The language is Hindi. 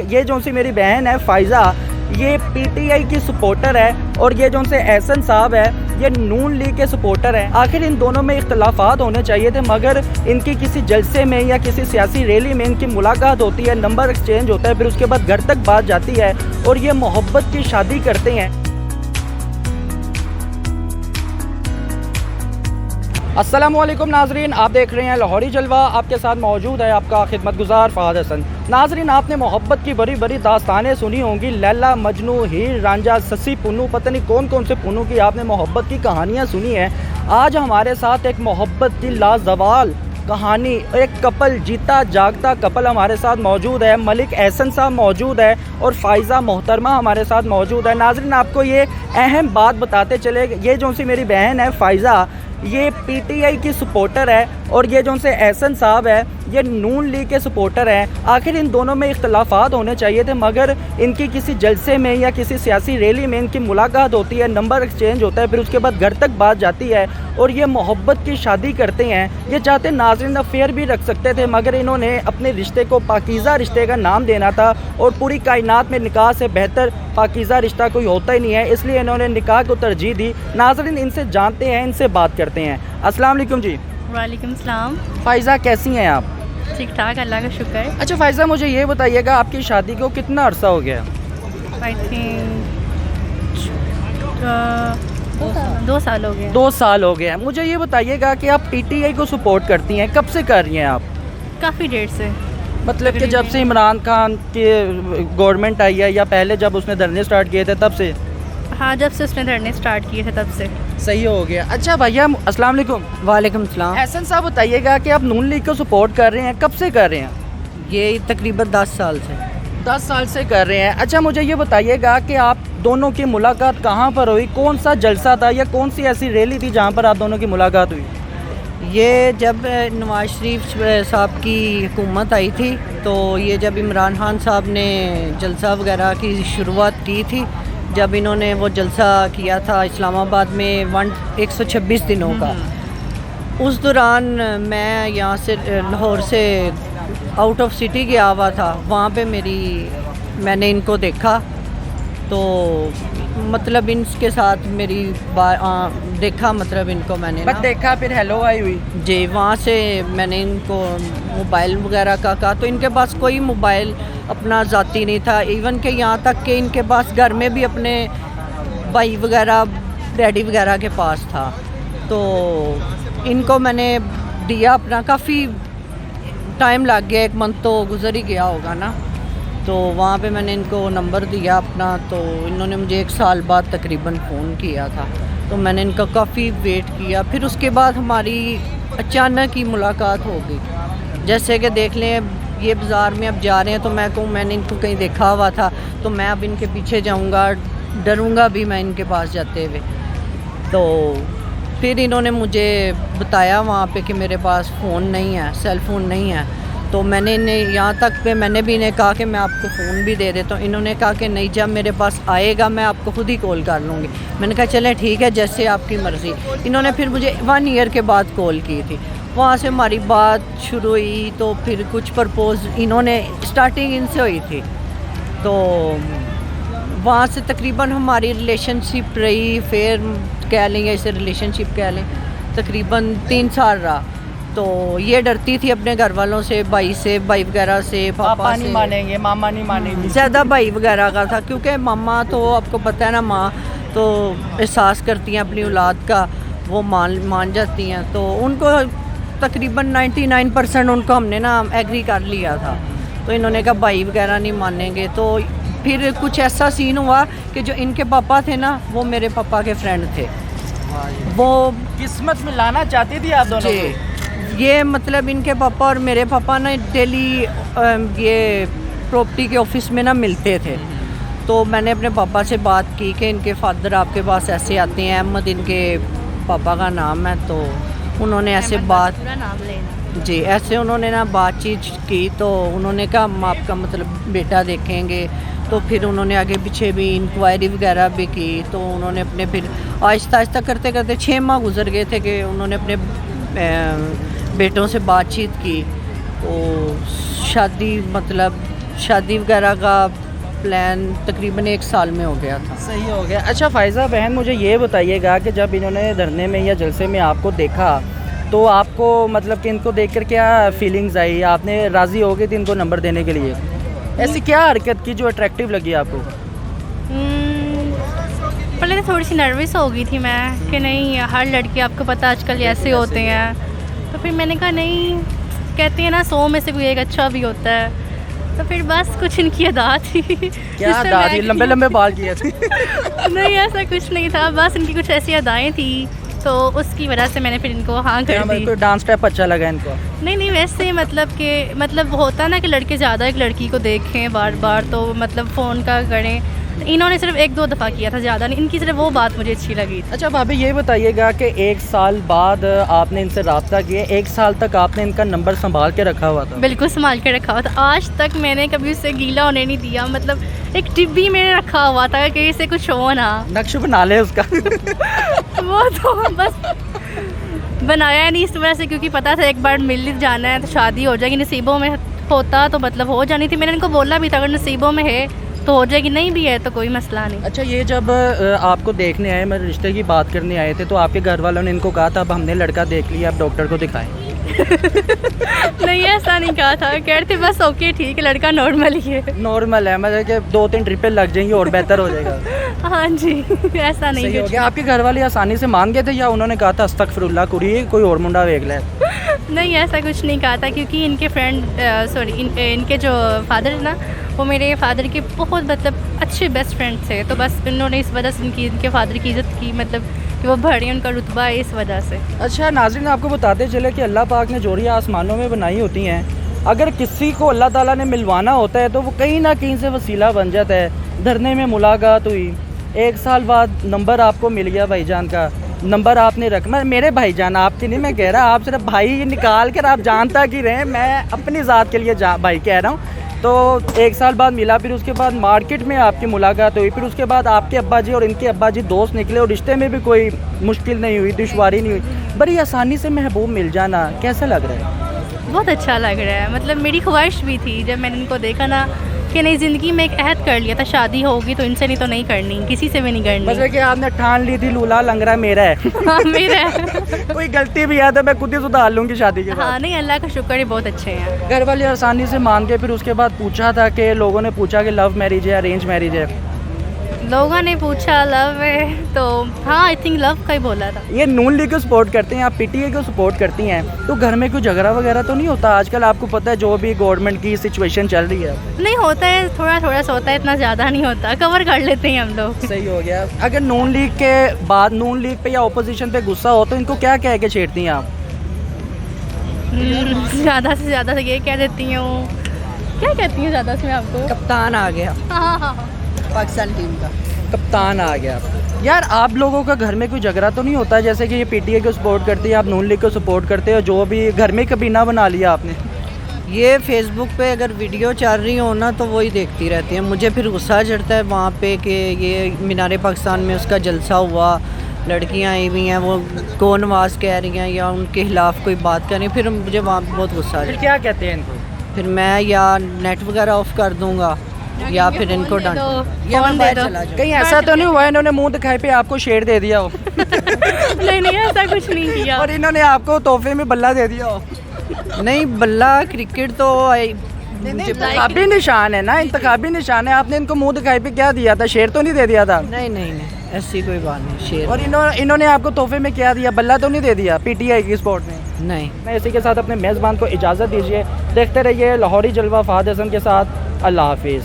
ये जो सी मेरी बहन है फ़ाइज़ा, ये पीटीआई की सपोर्टर है और ये जो से एहसन साहब है ये नून लीग के सपोर्टर है। आखिर इन दोनों में इख्तलाफात होने चाहिए थे, मगर इनकी किसी जलसे में या किसी सियासी रैली में इनकी मुलाकात होती है, नंबर एक्सचेंज होता है, फिर उसके बाद घर तक बात जाती है और ये मोहब्बत की शादी करते हैं। अस्सलामुअलैकुम नाजरीन, आप देख रहे हैं लाहौरी जलवा। आपके साथ मौजूद है आपका खिदमतगुजार फ़हाद हसन। नाजरीन, आपने मोहब्बत की बड़ी बड़ी दास्तानें सुनी होंगी, लैला मजनू, हीर रांझा, ससी पुन्नू, पता नहीं कौन कौन से पुन्नू की आपने मोहब्बत की कहानियाँ सुनी हैं। आज हमारे साथ एक मोहब्बत की लाजवाल कहानी, एक कपल, जीता जागता कपल हमारे साथ मौजूद है। मलिक एहसन साहब मौजूद है और फ़ाइज़ा मोहतरमा हमारे साथ मौजूद है। नाजरीन, आपको ये अहम बात बताते चले, ये जो सी मेरी बहन है फ़ाइज़ा, ये पीटीआई की सपोर्टर है और ये जो से एहसन साहब है ये नून लीग के सपोर्टर हैं। आखिर इन दोनों में इख्तलाफात होने चाहिए थे, मगर इनकी किसी जलसे में या किसी सियासी रैली में इनकी मुलाकात होती है, नंबर एक्सचेंज होता है, फिर उसके बाद घर तक बात जाती है और ये मोहब्बत की शादी करते हैं। ये चाहते नाज़रीन अफेयर भी रख सकते थे, मगर इन्होंने अपने रिश्ते को पाकीज़ा रिश्ते का नाम देना था और पूरी कायनात में निकाह से बेहतर पाकीज़ा रिश्ता कोई होता ही नहीं है, इसलिए इन्होंने निकाह को तरजीह दी। नाज़रीन, इनसे जानते हैं, इनसे बात करते हैं। अस्सलाम वालेकुम जी। वालेकुम सलाम। फ़ाइज़ा, कैसी हैं आप? ठीक ठाक, अल्लाह का शुक्र। अच्छा फ़ाइज़ा, मुझे ये बताइएगा आपकी शादी को कितना अरसा हो गया? आई थिंक 2 साल हो गए। 2 साल हो गया। मुझे ये बताइएगा कि आप पीटीआई को सपोर्ट करती हैं, कब से कर रही हैं आप? काफ़ी देर से। मतलब कि जब से इमरान खान की गवर्नमेंट आई है या पहले जब उसने धरने स्टार्ट किए थे तब से? हाँ, जब से उसने धरने स्टार्ट किए थे तब से। सही हो गया। अच्छा भैया, अस्सलाम वालेकुम। वालेकुम सलाम। एहसन साहब, बताइएगा कि आप नून लीग को सपोर्ट कर रहे हैं, कब से कर रहे हैं? ये तकरीबन 10 साल से। 10 साल से कर रहे हैं। अच्छा, मुझे ये बताइएगा कि आप दोनों की मुलाकात कहाँ पर हुई, कौन सा जलसा था या कौन सी ऐसी रैली थी जहाँ पर आप दोनों की मुलाकात हुई? ये जब नवाज शरीफ साहब की हुकूमत आई थी, तो ये जब इमरान खान साहब ने जलसा वगैरह की शुरुआत की थी, जब इन्होंने वो जलसा किया था इस्लामाबाद में 126 दिनों का, उस दौरान मैं यहाँ से लाहौर से आउट ऑफ सिटी गया हुआ था। वहाँ पे मैंने इनको देखा, तो मतलब इनके साथ मेरी देखा, मतलब इनको मैंने बस देखा, फिर हेलो आई हुई जी। वहाँ से मैंने इनको मोबाइल वगैरह का कहा, तो इनके पास कोई मोबाइल अपना ज़ाती नहीं था। इवन के यहाँ तक कि इनके पास घर में भी अपने भाई वगैरह, डैडी वगैरह के पास था। तो इनको मैंने दिया अपना, काफ़ी टाइम लग गया, 1 मंथ तो गुजर ही गया होगा ना। तो वहाँ पे मैंने इनको नंबर दिया अपना, तो इन्होंने मुझे 1 साल बाद तकरीबन फ़ोन किया था। तो मैंने इनका काफ़ी वेट किया, फिर उसके बाद हमारी अचानक ही मुलाकात हो गई। जैसे कि देख लें, ये बाज़ार में अब जा रहे हैं तो मैं कहूँ मैंने इनको कहीं देखा हुआ था, तो मैं अब इनके पीछे जाऊँगा, डरूँगा भी मैं इनके पास जाते हुए। तो फिर इन्होंने मुझे बताया वहाँ पे कि मेरे पास फ़ोन नहीं है, सेल फ़ोन नहीं है। तो मैंने इन्हें यहाँ तक पे मैंने भी इन्हें कहा कि मैं आपको फ़ोन भी दे देता हूँ। इन्होंने कहा कि नहीं, जब मेरे पास आएगा मैं आपको खुद ही कॉल कर लूँगी। मैंने कहा चलें ठीक है, जैसे आपकी मर्ज़ी। इन्होंने फिर मुझे 1 ईयर के बाद कॉल की थी। वहाँ से हमारी बात शुरू हुई, तो फिर कुछ प्रपोज़ इन्होंने, स्टार्टिंग इनसे हुई थी। तो वहाँ से तकरीबन हमारी रिलेशनशिप रही, फिर कह लें या इसे रिलेशनशिप कह लें, तकरीबन 3 साल रहा। तो ये डरती थी अपने घर वालों से, भाई वगैरह से, पापा नहीं मानेंगे, मामा नहीं मानेंगे, ज़्यादा भाई वगैरह का था, क्योंकि मामा तो आपको पता है ना, माँ तो एहसास करती हैं अपनी औलाद का, वो मान जाती हैं। तो उनको तकरीबन 99% उनको हमने ना एग्री कर लिया था। तो इन्होंने कहा भाई वगैरह नहीं मानेंगे। तो फिर कुछ ऐसा सीन हुआ कि जो इनके पापा थे ना, वो मेरे पापा के फ्रेंड थे। वो किस्मत मिलाना चाहती थी आप दोनों को। ये मतलब इनके पापा और मेरे पापा ना डेली ये प्रॉपर्टी के ऑफिस में ना मिलते थे। तो मैंने अपने पापा से बात की कि इनके फादर आपके पास ऐसे आते हैं, अहमद इनके पापा का नाम है। तो उन्होंने ऐसे बात नाम लेना जी, ऐसे उन्होंने ना बातचीत की। तो उन्होंने कहा हम आपका मतलब बेटा देखेंगे। तो फिर उन्होंने आगे पीछे भी इंक्वायरी वगैरह भी की। तो उन्होंने अपने फिर आहिस्ता आहिस्ता करते करते 6 माह गुजर गए थे कि उन्होंने अपने बेटों से बातचीत की। तो शादी मतलब शादी वगैरह का प्लान तकरीबन 1 साल में हो गया था। सही हो गया। अच्छा फ़ायज़ा बहन, मुझे ये बताइएगा कि जब इन्होंने धरने में या जलसे में आपको देखा तो आपको मतलब कि इनको देखकर क्या फीलिंग्स आई? आपने राज़ी हो गए थे इनको नंबर देने के लिए? ऐसी क्या हरकत की जो अट्रैक्टिव लगी आपको? पहले तो थोड़ी सी नर्वस हो गई थी मैं कि नहीं, हर लड़के आपको पता आजकल ऐसे होते हैं। तो फिर मैंने कहा नहीं, कहते हैं ना 100 में से कोई एक अच्छा भी होता है। तो फिर बस कुछ इनकी अदा थी। क्या जिससे अदा मैं- थी? लंबे लंबे बाल किए थे? नहीं, ऐसा कुछ नहीं था, बस इनकी कुछ ऐसी अदाएं थी तो उसकी वजह से मैंने फिर इनको हाँ कर दी। कोई डांस स्टेप अच्छा लगा इनको? नहीं वैसे मतलब होता ना कि लड़के ज़्यादा एक लड़की को देखें बार बार तो मतलब फ़ोन का करें। इन्होंने सिर्फ 1-2 दफ़ा किया था, ज़्यादा नहीं। इनकी सिर्फ वो बात मुझे अच्छी लगी थी। अच्छा भाभी, ये बताइएगा कि 1 साल बाद आपने इनसे रब्ता किया, 1 साल तक आपने इनका नंबर संभाल के रखा हुआ था? बिल्कुल संभाल के रखा हुआ था। आज तक मैंने कभी उससे गीला होने नहीं दिया। मतलब एक डिब्बी में रखा हुआ था कि इसे कुछ हो ना। नक्श बना ले उसका। वो तो बस बनाया नहीं इस वजह से, क्योंकि पता था एक बार मिल जाना है तो शादी हो जाएगी। नसीबों में होता तो मतलब हो जानी थी। मैंने इनको बोला भी था अगर नसीबों में है तो हो जाएगी, नहीं भी है तो कोई मसला नहीं। अच्छा, ये जब आपको देखने आए, मेरे रिश्ते की बात करने आए थे, तो आपके घर वालों ने इनको कहा था अब हमने लड़का देख लिया, अब डॉक्टर को दिखाएं? नहीं, ऐसा नहीं कहा था। कह रहे थे बस ओके ठीक है, लड़का नॉर्मल ही है। नॉर्मल है, मतलब कि 2-3 ट्रिपें लग जाएंगी और बेहतर हो जाएगा। हाँ जी, ऐसा नहीं सही हो कुछ। गया। आपके घर वाले आसानी से मान गए थे या उन्होंने कहा था अस्तगफिरुल्लाह कुरी कोई और मुंडा देख ले? नहीं, ऐसा कुछ नहीं कहा था, क्योंकि इनके इनके जो फादर है ना, वो मेरे फादर के बहुत मतलब अच्छे बेस्ट फ्रेंड थे। तो बस इन्होंने इस वजह से इनके फादर की इज़्ज़त की, मतलब कि वो बड़े उनका रुतबा है इस वजह से। अच्छा नाज़रीन, आपको बताते चले कि अल्लाह पाक ने जोड़ियाँ आसमानों में बनाई होती हैं। अगर किसी को अल्लाह ताला ने मिलवाना होता है तो वो कहीं ना कहीं से वसीला बन जाता है। धरने में मुलाकात हुई, 1 साल बाद नंबर आपको मिल गया भाईजान का, नंबर आपने रख, मैं मेरे भाईजान आपके नहीं मैं कह रहा, आप सिर्फ भाई निकाल कर आप जानता कि रहे, मैं अपनी ज़ात के लिए भाई कह रहा हूँ। तो 1 साल बाद मिला, फिर उसके बाद मार्केट में आपकी मुलाकात हुई, फिर उसके बाद आपके अब्बा जी और इनके अब्बा जी दोस्त निकले और रिश्ते में भी कोई मुश्किल नहीं हुई, दुश्वारी नहीं हुई, बड़ी आसानी से महबूब मिल जाना कैसा लग रहा है? बहुत अच्छा लग रहा है। मतलब मेरी ख्वाहिश भी थी जब मैंने इनको देखा ना कि नई ज़िंदगी में एक अहद कर लिया था, शादी होगी तो इनसे नहीं तो नहीं करनी, किसी से भी नहीं करनी। बस कि आपने ठान ली थी लूला लंगरा मेरा है। हाँ, मेरा है। कोई गलती भी है तो मैं खुद ही सुधार लूँगी शादी के बाद। हाँ नहीं, अल्लाह का शुक्र है, बहुत अच्छे हैं। घर वाले आसानी से मान के, फिर उसके बाद पूछा था कि लोगों ने पूछा कि लव मैरिज है अरेंज मैरिज है? लोगों ने पूछा लव है तो हाँ, आई थिंक लव का ही बोला था। ये नून लीग को सपोर्ट करते हैं, आप पीटीआई को सपोर्ट करती हैं, तो घर में कोई झगड़ा वगैरह तो नहीं होता? आजकल आपको पता है जो भी गवर्नमेंट की सिचुएशन चल रही है। नहीं होता है, थोड़ा थोड़ा सा होता है, इतना ज़्यादा नहीं होता, कवर कर लेते हैं हम लोग। सही हो गया। अगर नून लीग के बाद नून लीग पे या ओपोजिशन पे गुस्सा हो तो इनको क्या कह के छेड़ती हैं आप? ज़्यादा से ज़्यादा ये कह देती हूँ, क्या कहती हूँ ज़्यादा से मैं आपको? कप्तान आ गया हाँ, पाकिस्तान टीम का। कप्तान आ गया। यार आप लोगों का घर में कोई झगड़ा तो नहीं होता? जैसे कि ये पीटीआई को सपोर्ट करती है, आप नून लीग को सपोर्ट करते हो, जो भी घर में कबीना बना लिया आपने? ये फेसबुक पे अगर वीडियो चल रही हो ना तो वही देखती रहती है। मुझे फिर गुस्सा चढ़ता है वहाँ पे कि ये मीनार पाकिस्तान में उसका जलसा हुआ, लड़कियाँ आई हुई हैं, वो कौन आवाज़ कह रही हैं या उनके खिलाफ़ कोई बात कर रही है, फिर मुझे वहाँ पे बहुत गुस्सा आ फिर जाता क्या कहते हैं इनको? है। फिर मैं या नेट वगैरह ऑफ कर दूँगा या फिर इनको डांट या फ़ोन मैं दे बाहर दो। चला जाऊँ। कहीं ऐसा तो नहीं हुआ इन्होंने मुंह दिखाई पे आपको शेर दे दिया हो? नहीं ऐसा कुछ नहीं किया। और इन्होंने आपको तोहफे में बल्ला दे दिया हो? नहीं, बल्ला क्रिकेट तो मुझे इंतखाबी निशान है ना, इंतखाबी निशान है। आपने इनको मुंह दिखाई पे क्या दिया था? शेर तो नहीं दे दिया था? नहीं, ऐसी कोई बात नहीं। शेर और इन्होंने आपको तोहफे में क्या दिया? बल्ला तो नहीं दे दिया पीटीआई की स्पोर्ट में? नहीं। मैं इसी के साथ अपने मेज़बान को इजाज़त दीजिए। देखते रहिए लाहौरी जलवा फहद हसन के साथ। अल्लाह हाफिज़।